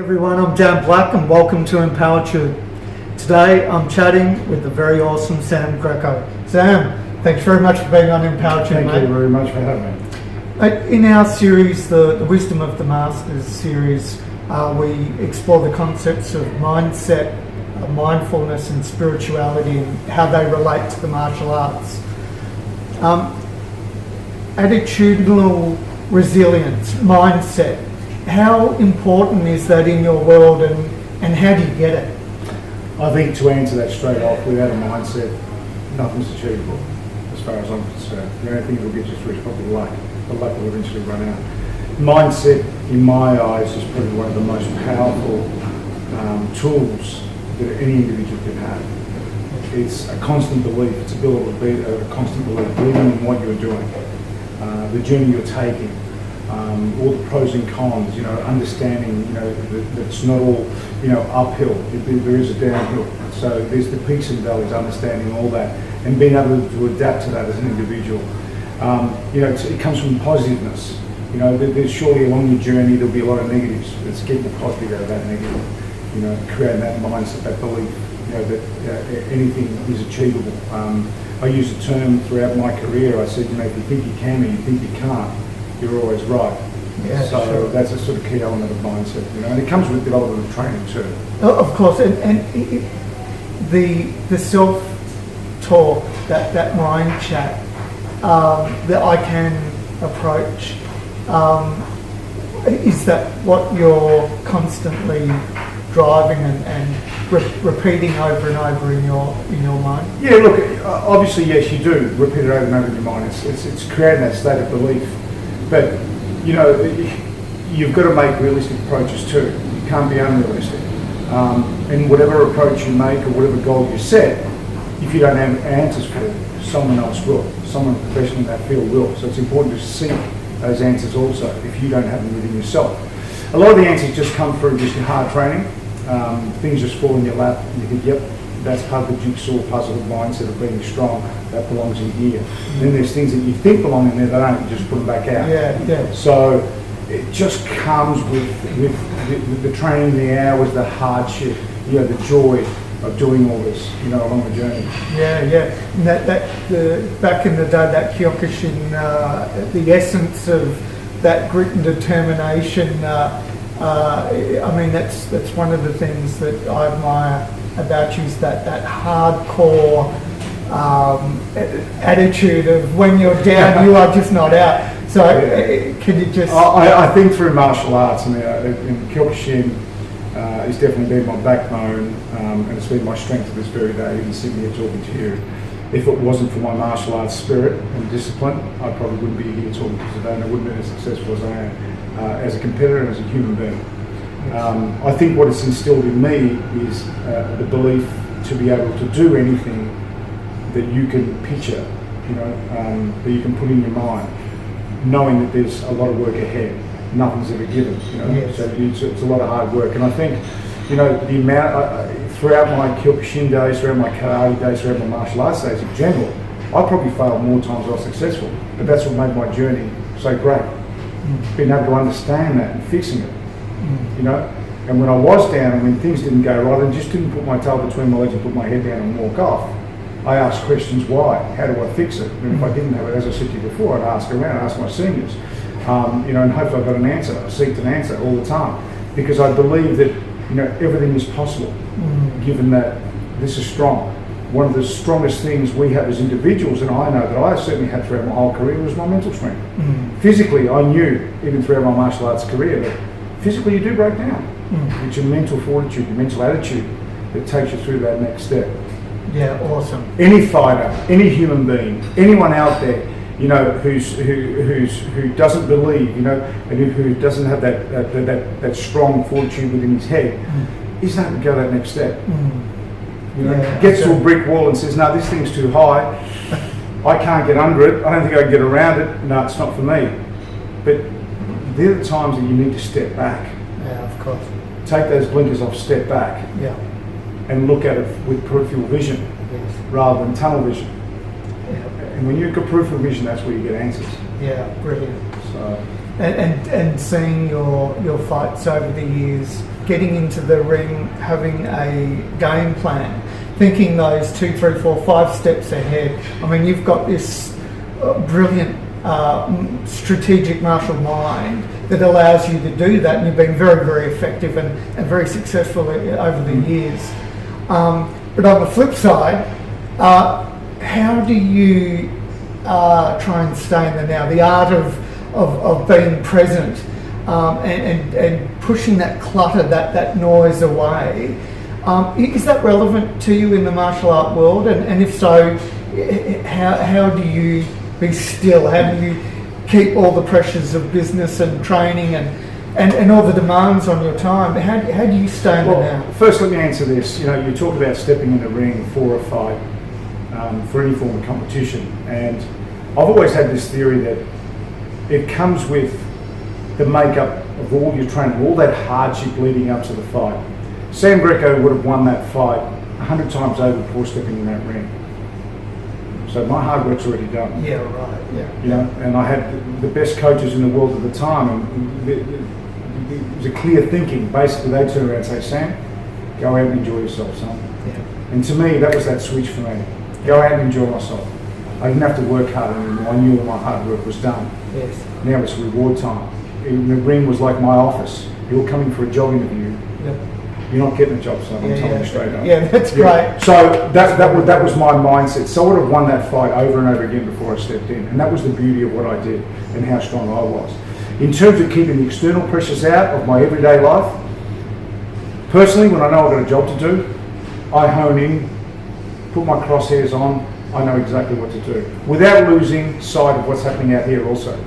Everyone, I'm Dan Black and welcome to Mpowertube. Today I'm chatting with the very awesome Sam Greco. Sam, thanks very much for being on Mpowertube, Thank mate. you very much for having me. In our series, the Wisdom of the Masters series, we explore the concepts of mindset, mindfulness and spirituality and how they relate to the martial arts. Attitudinal resilience, mindset, how important is that in your world and how do you get it? I think to answer that straight off, without a mindset, nothing's achievable as far as I'm concerned. The only thing that will get you through is probably luck. The luck will eventually run out. Mindset, in my eyes, is probably one of the most powerful tools that any individual can have. It's a constant belief, it's a constant belief, believing in what you're doing, the journey you're taking. All the pros and cons, understanding, that it's not all, uphill. There is a downhill. So there's the peaks and valleys, understanding all that, and being able to adapt to that as an individual. It comes from positiveness. There's surely along your journey there'll be a lot of negatives. Let's get the positive out of that negative. Creating that mindset, that belief, that anything is achievable. I use a term throughout my career. I said, if you think you can or you think you can't, you're always right. Yeah, so sure. That's a sort of key element of mindset, and it comes with development of training too. Of course, and the self-talk, that mind chat that I can approach, is that what you're constantly driving and repeating over and over in your mind? Yeah, look, obviously yes, you do repeat it over and over in your mind. It's creating that state of belief. But, you've got to make realistic approaches too. You can't be unrealistic. And whatever approach you make or whatever goal you set, if you don't have answers for it, someone else will. Someone professional in that field will. So it's important to seek those answers also if you don't have them within yourself. A lot of the answers just come through just your hard training. Things just fall in your lap and you think, yep, that's part of the jigsaw puzzle mindset of being strong. That belongs in here. Then there's things that you think belong in there that don't. You just put them back out. Yeah. So it just comes with the training, the hours, the hardship, the joy of doing all this, along the journey. Yeah. And that back in the day, that Kyokushin, the essence of that grit and determination. That's one of the things that I admire about you is that hardcore attitude of when you're down, you are just not out. So can you just... I think through martial arts, and Kyokushin has definitely been my backbone, and it's been my strength to this very day, even sitting here talking to you. If it wasn't for my martial arts spirit and discipline, I probably wouldn't be here talking to you today, and I wouldn't be as successful as I am as a competitor and as a human being. I think what it's instilled in me is the belief to be able to do anything that you can picture, that you can put in your mind, knowing that there's a lot of work ahead. Nothing's ever given, Yes. So it's a lot of hard work. And I think, the amount, throughout my Kyokushin days, throughout my karate days, throughout my martial arts days in general, I probably failed more times than I was successful. But that's what made my journey so great. Being able to understand that and fixing it. And when I was down and when things didn't go right and just didn't put my tail between my legs and put my head down and walk off, I asked questions why, how do I fix it? And if I didn't have it, as I said to you before, I'd ask around, I'd ask my seniors, and hopefully I got an answer. I seeked an answer all the time because I believe that everything is possible, given that this is strong. One of the strongest things we have as individuals, and I know that I certainly had throughout my whole career, was my mental strength. Physically, I knew, even throughout my martial arts career, that physically you do break down. It's your mental fortitude, your mental attitude that takes you through that next step. Yeah, awesome. Any fighter, any human being, anyone out there, who doesn't believe, and who doesn't have that strong fortitude within his head, is not going to go that next step. Gets to a brick wall and says, no, this thing's too high, I can't get under it, I don't think I can get around it, no, it's not for me. But they're the times that you need to step back. Yeah, of course. Take those blinkers off, step back, and look at it with peripheral vision rather than tunnel vision. Yeah. And when you've got peripheral vision, that's where you get answers. Yeah, brilliant. So and seeing your fights over the years, getting into the ring, having a game plan, thinking those 2, 3, 4, 5 steps ahead. I mean, you've got this brilliant strategic martial mind that allows you to do that, and you've been very, very effective and very successful over the years. But on the flip side, how do you try and stay in the now? The art of being present and pushing that clutter, that noise away. Is that relevant to you in the martial art world? And if so, how do you be still? How do you keep all the pressures of business and training and all the demands on your time? How do you stay in the now? First, let me answer this. You know, you talk about stepping in the ring for a fight, for any form of competition, and I've always had this theory that it comes with the makeup of all your training, all that hardship leading up to the fight. Sam Greco would have won that fight 100 times over before stepping in that ring. So my hard work's already done. Yeah, right. Yeah. You know, and I had the best coaches in the world at the time, and it was a clear thinking. Basically, they turn around and say, "Sam, go out and enjoy yourself, son." Yeah. And to me, that was that switch for me. Go out and enjoy myself. I didn't have to work hard anymore. I knew all my hard work was done. Yes. Now it's reward time. The ring was like my office. You're coming for a job interview. Yep. You're not getting a job, son. I'm telling you straight up. Yeah, that's great. So that was my mindset. So I would have won that fight over and over again before I stepped in, and that was the beauty of what I did and how strong I was. In terms of keeping the external pressures out of my everyday life, personally, when I know I've got a job to do, I hone in, put my crosshairs on. I know exactly what to do without losing sight of what's happening out here. Also,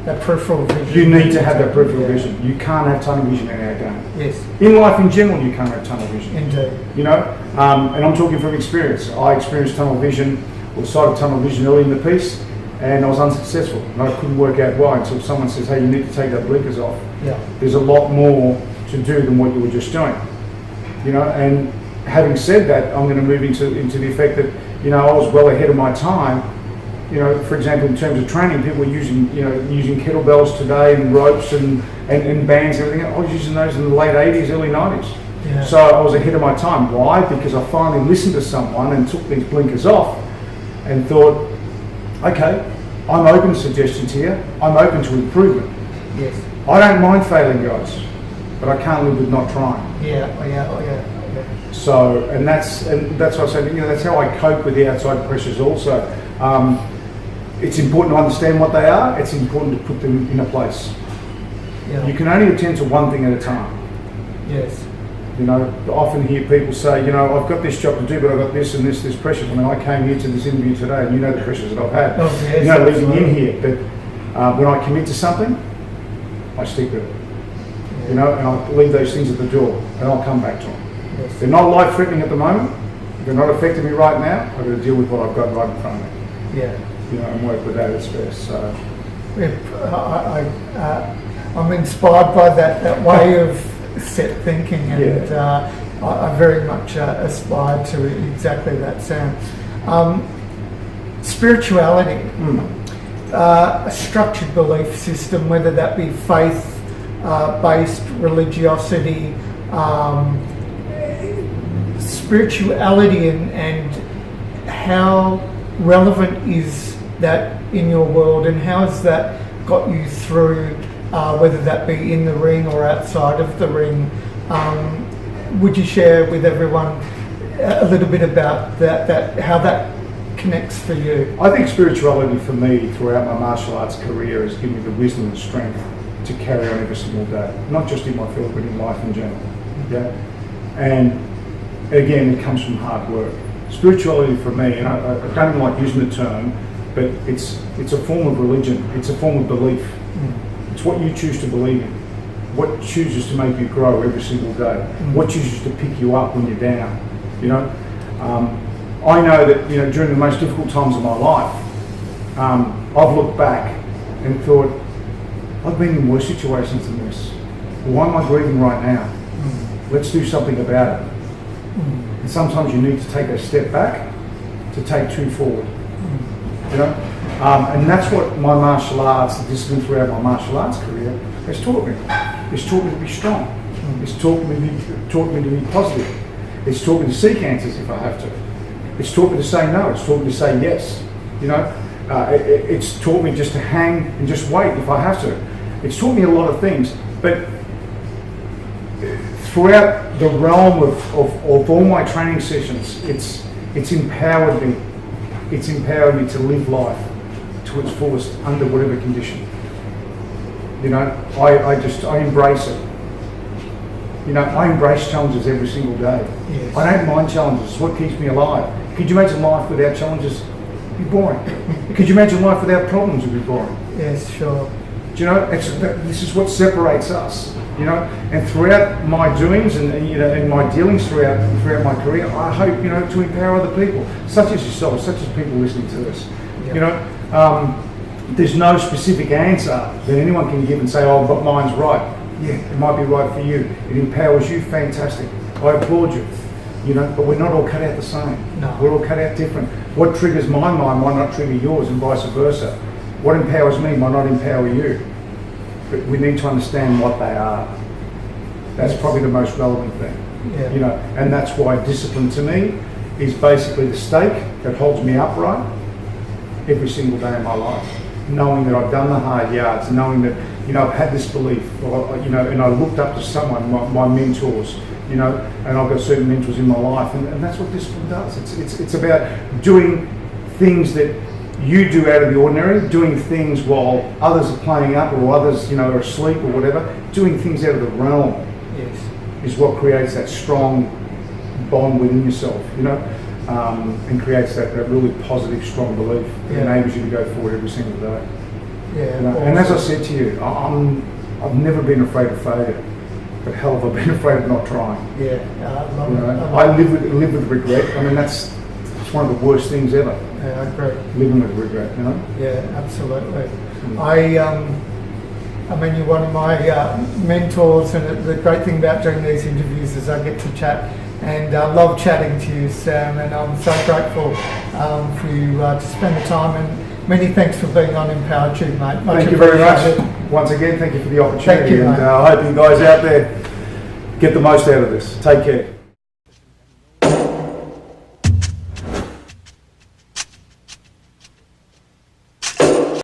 that peripheral vision. you need to have that peripheral vision. You can't have tunnel vision in our game. Yes. In life in general, you can't have tunnel vision. Indeed. You know, and I'm talking from experience. I experienced tunnel vision, or sight of tunnel vision early in the piece, and I was unsuccessful. And I couldn't work out why until someone says, "Hey, you need to take that blinkers off." Yeah. There's a lot more to do than what you were just doing. You know, and having said that, I'm going to move into the effect that, you know, I was well ahead of my time. You know, for example, in terms of training, people were using kettlebells today and ropes and bands and everything. I was using those in the late 80s, early 90s. Yeah. So I was ahead of my time. Why? Because I finally listened to someone and took these blinkers off and thought, okay, I'm open to suggestions here. I'm open to improvement. Yes. I don't mind failing, guys, but I can't live with not trying. Yeah. So, and that's what I said. You know, that's how I cope with the outside pressures. Also, it's important to understand what they are. It's important to put them in a place. Yeah. You can only attend to one thing at a time. Yes. You know, I often hear people say, you know, I've got this job to do, but I've got this and this pressure. I mean, I came here to this interview today, and you know the pressures that I've had. Oh, yes, you know, leading absolutely. in here. But when I commit to something, I stick with it. Yeah. You know, and I leave those things at the door, and I'll come back to them. Yes. They're not life-threatening at the moment. They're not affecting me right now. I've got to deal with what I've got right in front of me. Yeah. You know, and work with that as best. So, I'm inspired by that way of set thinking, and I very much aspire to exactly that, Sam. Spirituality, a structured belief system, whether that be faith-based religiosity, spirituality, and how relevant is that in your world, and how has that got you through, whether that be in the ring or outside of the ring? Would you share with everyone a little bit about that how that connects for you? I think spirituality for me throughout my martial arts career has given me the wisdom and strength to carry on every single day, not just in my field but in life in general. Yeah, and again, it comes from hard work. Spirituality for me, and I don't even like using the term, but it's a form of religion. It's a form of belief. It's what you choose to believe in, what chooses to make you grow every single day, what chooses to pick you up when you're down. You know, I know that, you know, during the most difficult times of my life, I've looked back and thought, I've been in worse situations than this. Why am I grieving right now? Let's do something about it. And sometimes you need to take a step back to take two forward. You know, And that's what my martial arts, the discipline throughout my martial arts career, has taught me. It's taught me to be strong. It's taught me to be positive. It's taught me to seek answers if I have to. It's taught me to say no. It's taught me to say yes. You know, it's taught me just to hang and just wait if I have to. It's taught me a lot of things, but throughout the realm of all my training sessions, it's empowered me. It's empowered me to live life to its fullest under whatever condition. You know, I embrace it. You know, I embrace challenges every single day. Yes. I don't mind challenges. It's what keeps me alive. Could you imagine life without challenges? It'd be boring. Could you imagine life without problems? It'd be boring. Yes, sure. Do you know, this is what separates us. You know, and throughout my doings and you know, and my dealings throughout my career, I hope, you know, to empower other people, such as yourself, such as people listening to us. Yep. You know, there's no specific answer that anyone can give and say, oh, but mine's right. Yeah, it might be right for you. It empowers you, fantastic. I applaud you. You know, but we're not all cut out the same. No. We're all cut out different. What triggers my mind might not trigger yours, and vice versa. What empowers me might not empower you. But we need to understand what they are. That's probably the most relevant thing. Yeah. You know, and that's why discipline to me is basically the stake that holds me upright every single day of my life. Knowing that I've done the hard yards, knowing that, you know, I've had this belief, or, you know, and I looked up to someone, my mentors, you know, and I've got certain mentors in my life, and that's what discipline does. It's about doing things that you do out of the ordinary, doing things while others are playing up or others, you know, are asleep or whatever. Doing things out of the realm is what creates that strong bond within yourself, you know, and creates that really positive, strong belief that enables you to go forward every single day. Yeah. You know? And as I said to you, I've never been afraid of failure, but hell have I been afraid of not trying. Yeah, you know? I live with regret. I mean, it's one of the worst things ever. Yeah, I agree. Living with regret, you know? Yeah, absolutely. I mean, you're one of my mentors, and the great thing about doing these interviews is I get to chat, and I love chatting to you, Sam, and I'm so grateful for you to spend the time, and many thanks for being on Mpowertube, mate. Thank you very much. Once again, thank you for the opportunity, Thank you, and mate. I hope you guys out there get the most out of this. Take care.